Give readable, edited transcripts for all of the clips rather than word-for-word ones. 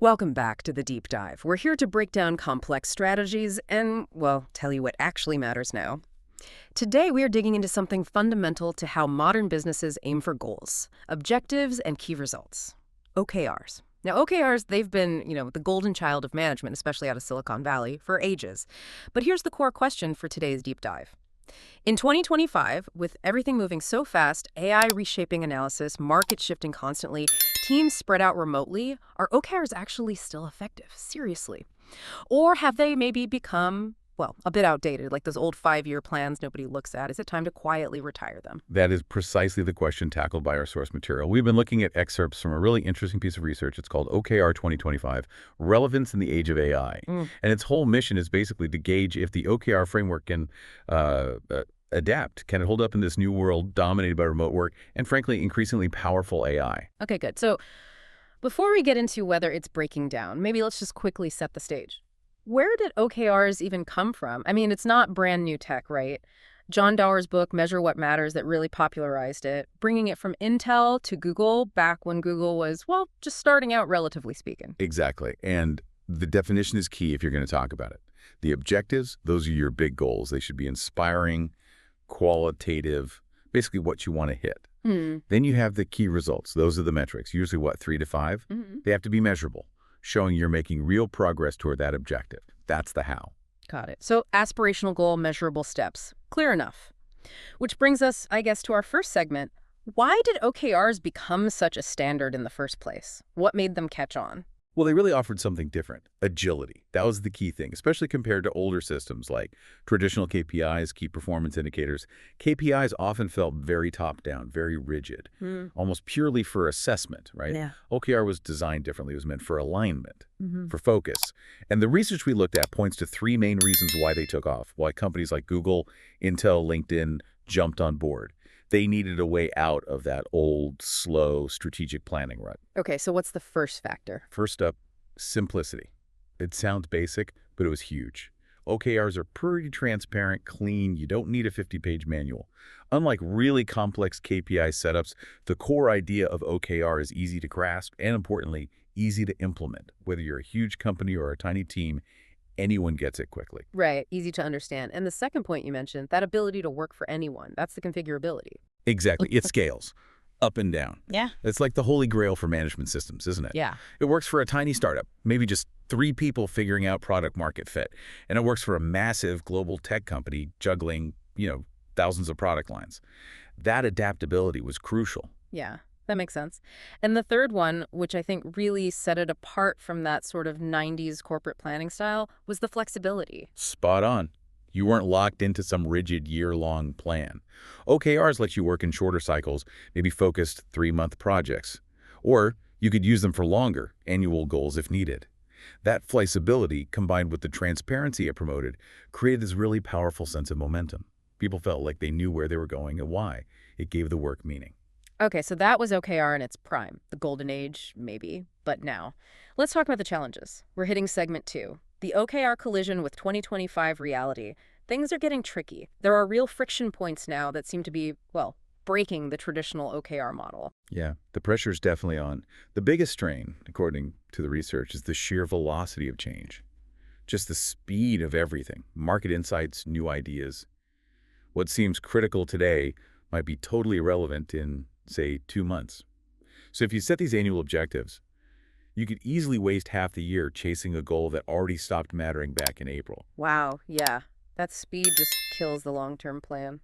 Welcome back to the Deep Dive. We're here to break down complex strategies and, well, tell you what actually matters now. Today, we are digging into something fundamental to how modern businesses aim for goals, objectives, and key results. OKRs. Now, OKRs, they've been, the golden child of management, especially out of Silicon Valley, for ages. But here's the core question for today's Deep Dive. In 2025, with everything moving so fast, AI reshaping analysis, market shifting constantly, teams spread out remotely, are OKRs actually still effective? Seriously. Or have they maybe become, well, a bit outdated, like those old 5-year plans nobody looks at? Is it time to quietly retire them? That is precisely the question tackled by our source material. We've been looking at excerpts from a really interesting piece of research. It's called OKR 2025, Relevance in the Age of AI. And its whole mission is basically to gauge if the OKR framework can adapt. Can it hold up in this new world dominated by remote work and, frankly, increasingly powerful AI? Okay, good. So before we get into whether it's breaking down, maybe let's just quickly set the stage. Where did OKRs even come from? I mean, it's not brand new tech, right? John Doerr's book, Measure What Matters, that really popularized it, bringing it from Intel to Google back when Google was, well, just starting out, relatively speaking. Exactly. And the definition is key if you're going to talk about it. The objectives, those are your big goals. They should be inspiring, qualitative, basically what you want to hit. Then you have the key results. Those are the metrics, usually 3 to 5. They have to be measurable, showing you're making real progress toward that objective. That's the how. Got it. So aspirational goal, measurable steps. Clear enough. Which brings us, I guess, to our first segment. Why did OKRs become such a standard in the first place? What made them catch on? Well, they really offered something different, agility. That was the key thing, especially compared to older systems like traditional KPIs, key performance indicators. KPIs often felt very top-down, very rigid, almost purely for assessment, right? Yeah. OKR was designed differently. It was meant for alignment, for focus. And the research we looked at points to 3 main reasons why they took off, why companies like Google, Intel, LinkedIn jumped on board. They needed a way out of that old, slow, strategic planning rut. Okay, so what's the first factor? First up, simplicity. It sounds basic, but it was huge. OKRs are pretty transparent, clean. You don't need a 50-page manual. Unlike really complex KPI setups, the core idea of OKR is easy to grasp and, importantly, easy to implement. Whether you're a huge company or a tiny team, anyone gets it quickly. Right, easy to understand. And the second point you mentioned, that ability to work for anyone, that's the configurability. Exactly. It scales up and down. Yeah. It's like the holy grail for management systems, isn't it? Yeah. It works for a tiny startup, maybe just 3 people figuring out product market fit. And it works for a massive global tech company juggling, thousands of product lines. That adaptability was crucial. Yeah. That makes sense. And the third one, which I think really set it apart from that sort of 90s corporate planning style, was the flexibility. Spot on. You weren't locked into some rigid year-long plan. OKRs let you work in shorter cycles, maybe focused 3-month projects. Or you could use them for longer, annual goals if needed. That flexibility, combined with the transparency it promoted, created this really powerful sense of momentum. People felt like they knew where they were going and why. It gave the work meaning. Okay, so that was OKR in its prime, the golden age, maybe. But now, let's talk about the challenges. We're hitting segment 2, the OKR collision with 2025 reality. Things are getting tricky. There are real friction points now that seem to be, well, breaking the traditional OKR model. Yeah, the pressure's definitely on. The biggest strain, according to the research, is the sheer velocity of change. Just the speed of everything, market insights, new ideas. What seems critical today might be totally irrelevant in, say, 2 months. So if you set these annual objectives, you could easily waste half the year chasing a goal that already stopped mattering back in April. Wow, yeah. That speed just kills the long-term plan.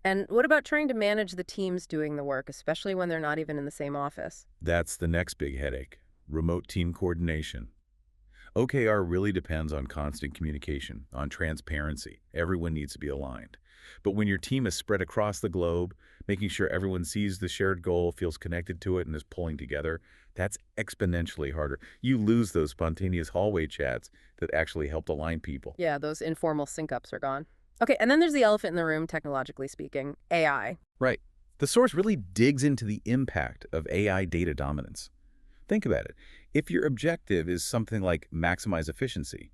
And what about trying to manage the teams doing the work, especially when they're not even in the same office? That's the next big headache, remote team coordination. OKR really depends on constant communication, on transparency. Everyone needs to be aligned. But when your team is spread across the globe, making sure everyone sees the shared goal, feels connected to it, and is pulling together, that's exponentially harder. You lose those spontaneous hallway chats that actually helped align people. Yeah, those informal sync-ups are gone. Okay, and then there's the elephant in the room, technologically speaking, AI. Right. The source really digs into the impact of AI data dominance. Think about it. If your objective is something like maximize efficiency,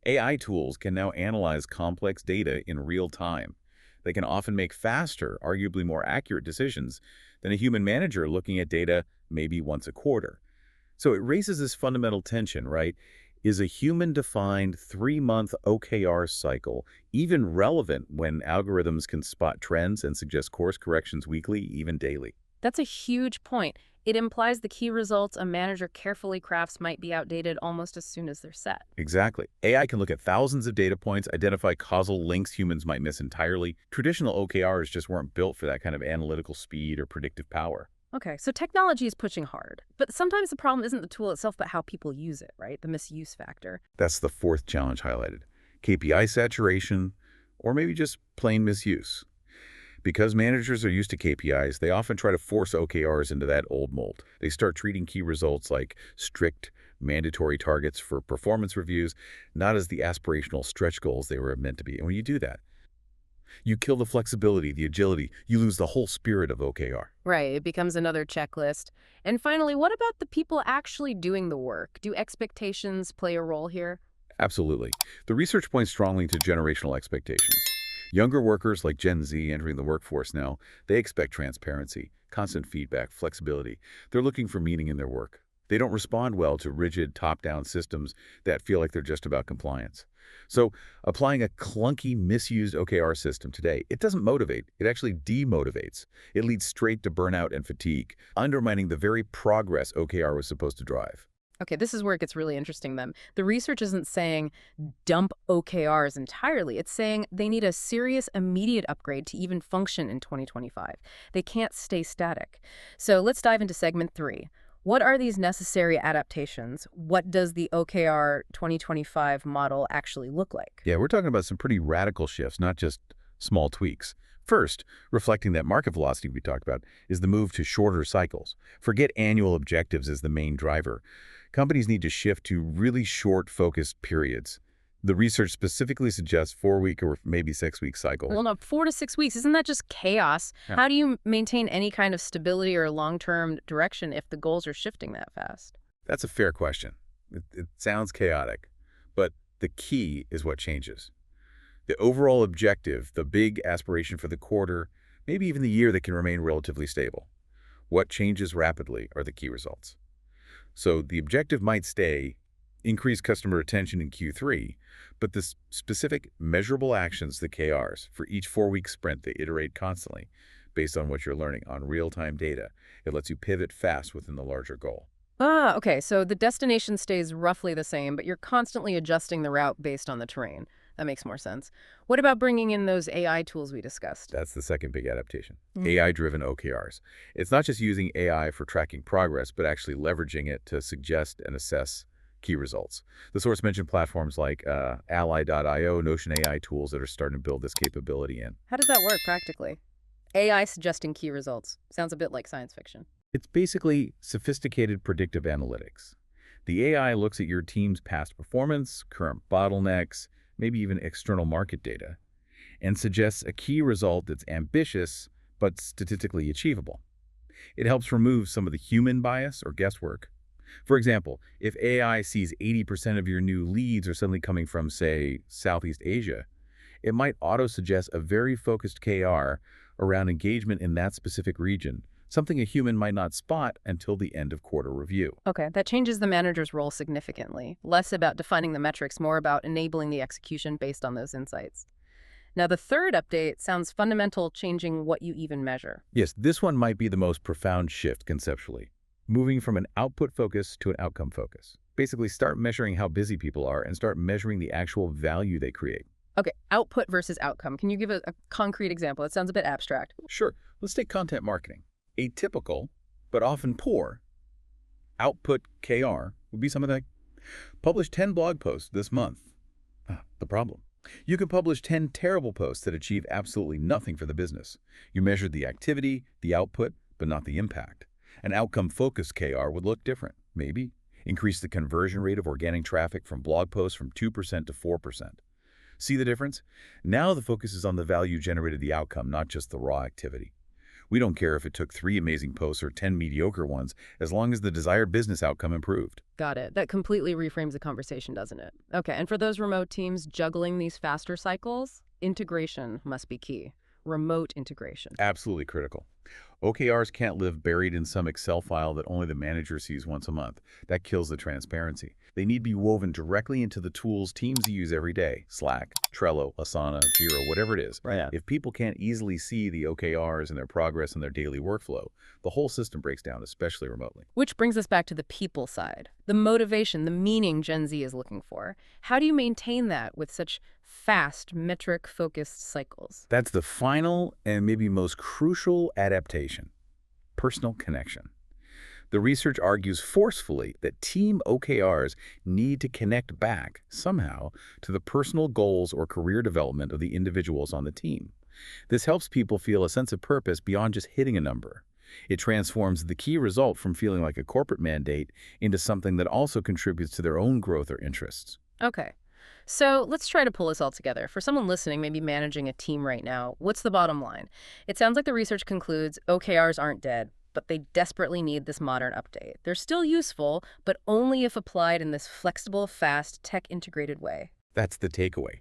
AI tools can now analyze complex data in real time. They can often make faster, arguably more accurate decisions than a human manager looking at data maybe once a quarter. So it raises this fundamental tension, right? Is a human-defined 3-month OKR cycle even relevant when algorithms can spot trends and suggest course corrections weekly, even daily? That's a huge point. It implies the key results a manager carefully crafts might be outdated almost as soon as they're set. Exactly. AI can look at thousands of data points, identify causal links humans might miss entirely. Traditional OKRs just weren't built for that kind of analytical speed or predictive power. Okay, so technology is pushing hard, but sometimes the problem isn't the tool itself, but how people use it, right? The misuse factor. That's the fourth challenge highlighted. KPI saturation, or maybe just plain misuse. Because managers are used to KPIs, they often try to force OKRs into that old mold. They start treating key results like strict, mandatory targets for performance reviews, not as the aspirational stretch goals they were meant to be. And when you do that, you kill the flexibility, the agility, you lose the whole spirit of OKR. Right, it becomes another checklist. And finally, what about the people actually doing the work? Do expectations play a role here? Absolutely. The research points strongly to generational expectations. Younger workers like Gen Z entering the workforce now, they expect transparency, constant feedback, flexibility. They're looking for meaning in their work. They don't respond well to rigid top-down systems that feel like they're just about compliance. So applying a clunky, misused OKR system today, it doesn't motivate. It actually demotivates. It leads straight to burnout and fatigue, undermining the very progress OKR was supposed to drive. Okay, this is where it gets really interesting then. The research isn't saying dump OKRs entirely. It's saying they need a serious, immediate upgrade to even function in 2025. They can't stay static. So let's dive into segment 3. What are these necessary adaptations? What does the OKR 2025 model actually look like? Yeah, we're talking about some pretty radical shifts, not just small tweaks. First, reflecting that market velocity we talked about, is the move to shorter cycles. Forget annual objectives as the main driver. Companies need to shift to really short, focused periods. The research specifically suggests 4-week or maybe 6-week cycles. Well, no, 4 to 6 weeks. Isn't that just chaos? Yeah. How do you maintain any kind of stability or long-term direction if the goals are shifting that fast? That's a fair question. It sounds chaotic, but the key is what changes. The overall objective, the big aspiration for the quarter, maybe even the year that can remain relatively stable. What changes rapidly are the key results. So the objective might stay, increase customer retention in Q3, but the specific measurable actions, the KRs, for each 4-week sprint, they iterate constantly based on what you're learning on real-time data. It lets you pivot fast within the larger goal. Ah, okay, so the destination stays roughly the same, but you're constantly adjusting the route based on the terrain. That makes more sense. What about bringing in those AI tools we discussed? That's the second big adaptation, AI-driven OKRs. It's not just using AI for tracking progress, but actually leveraging it to suggest and assess key results. The source mentioned platforms like Ally.io, Notion AI tools that are starting to build this capability in. How does that work practically? AI suggesting key results. Sounds a bit like science fiction. It's basically sophisticated predictive analytics. The AI looks at your team's past performance, current bottlenecks, maybe even external market data, and suggests a key result that's ambitious but statistically achievable. It helps remove some of the human bias or guesswork. For example, if AI sees 80% of your new leads are suddenly coming from, say, Southeast Asia, it might auto-suggest a very focused KR around engagement in that specific region, something a human might not spot until the end of quarter review. Okay, that changes the manager's role significantly. Less about defining the metrics, more about enabling the execution based on those insights. Now, the third update sounds fundamental, changing what you even measure. Yes, this one might be the most profound shift conceptually, moving from an output focus to an outcome focus. Basically, start measuring how busy people are and start measuring the actual value they create. Okay, output versus outcome. Can you give a concrete example? It sounds a bit abstract. Sure, let's take content marketing. A typical, but often poor, output KR would be something like, publish 10 blog posts this month. The problem. You could publish 10 terrible posts that achieve absolutely nothing for the business. You measured the activity, the output, but not the impact. An outcome-focused KR would look different. Maybe increase the conversion rate of organic traffic from blog posts from 2% to 4%. See the difference? Now the focus is on the value generated, the outcome, not just the raw activity. We don't care if it took 3 amazing posts or 10 mediocre ones, as long as the desired business outcome improved. Got it. That completely reframes the conversation, doesn't it? Okay, and for those remote teams juggling these faster cycles, integration must be key. remote integration. Absolutely critical. OKRs can't live buried in some Excel file that only the manager sees once a month. That kills the transparency. They need to be woven directly into the tools teams use every day. Slack, Trello, Asana, Jira, whatever it is. Right. Yeah. If people can't easily see the OKRs and their progress in their daily workflow, the whole system breaks down, especially remotely. Which brings us back to the people side, the motivation, the meaning Gen Z is looking for. How do you maintain that with such fast, metric-focused cycles? That's the final and maybe most crucial adaptation: personal connection. The research argues forcefully that team OKRs need to connect back somehow to the personal goals or career development of the individuals on the team. This helps people feel a sense of purpose beyond just hitting a number. It transforms the key result from feeling like a corporate mandate into something that also contributes to their own growth or interests. Okay. So let's try to pull this all together. For someone listening, maybe managing a team right now, what's the bottom line? It sounds like the research concludes OKRs aren't dead, but they desperately need this modern update. They're still useful, but only if applied in this flexible, fast, tech-integrated way. That's the takeaway.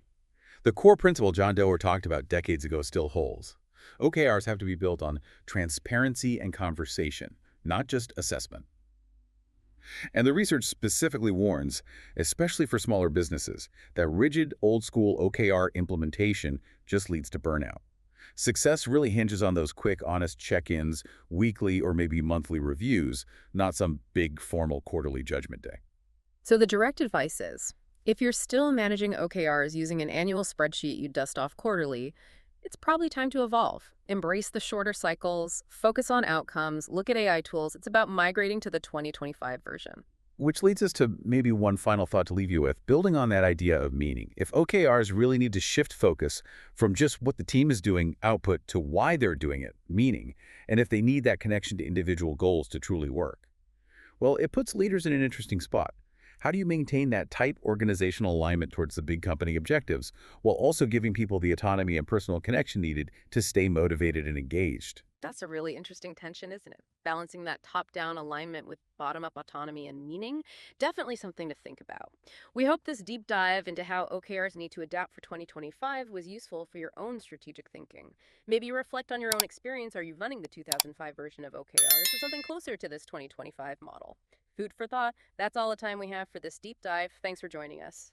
The core principle John Doerr talked about decades ago still holds. OKRs have to be built on transparency and conversation, not just assessment. And the research specifically warns, especially for smaller businesses, that rigid, old-school OKR implementation just leads to burnout. Success really hinges on those quick, honest check-ins, weekly or maybe monthly reviews, not some big, formal quarterly judgment day. So the direct advice is, if you're still managing OKRs using an annual spreadsheet you dust off quarterly, it's probably time to evolve. Embrace the shorter cycles, focus on outcomes, look at AI tools. It's about migrating to the 2025 version. Which leads us to maybe one final thought to leave you with, building on that idea of meaning. If OKRs really need to shift focus from just what the team is doing, output, to why they're doing it, meaning, and if they need that connection to individual goals to truly work, well, it puts leaders in an interesting spot. How do you maintain that tight organizational alignment towards the big company objectives while also giving people the autonomy and personal connection needed to stay motivated and engaged? That's a really interesting tension, isn't it? Balancing that top-down alignment with bottom-up autonomy and meaning, definitely something to think about. We hope this deep dive into how OKRs need to adapt for 2025 was useful for your own strategic thinking. Maybe you reflect on your own experience. Are you running the 2005 version of OKRs or something closer to this 2025 model? Food for thought. That's all the time we have for this deep dive. Thanks for joining us.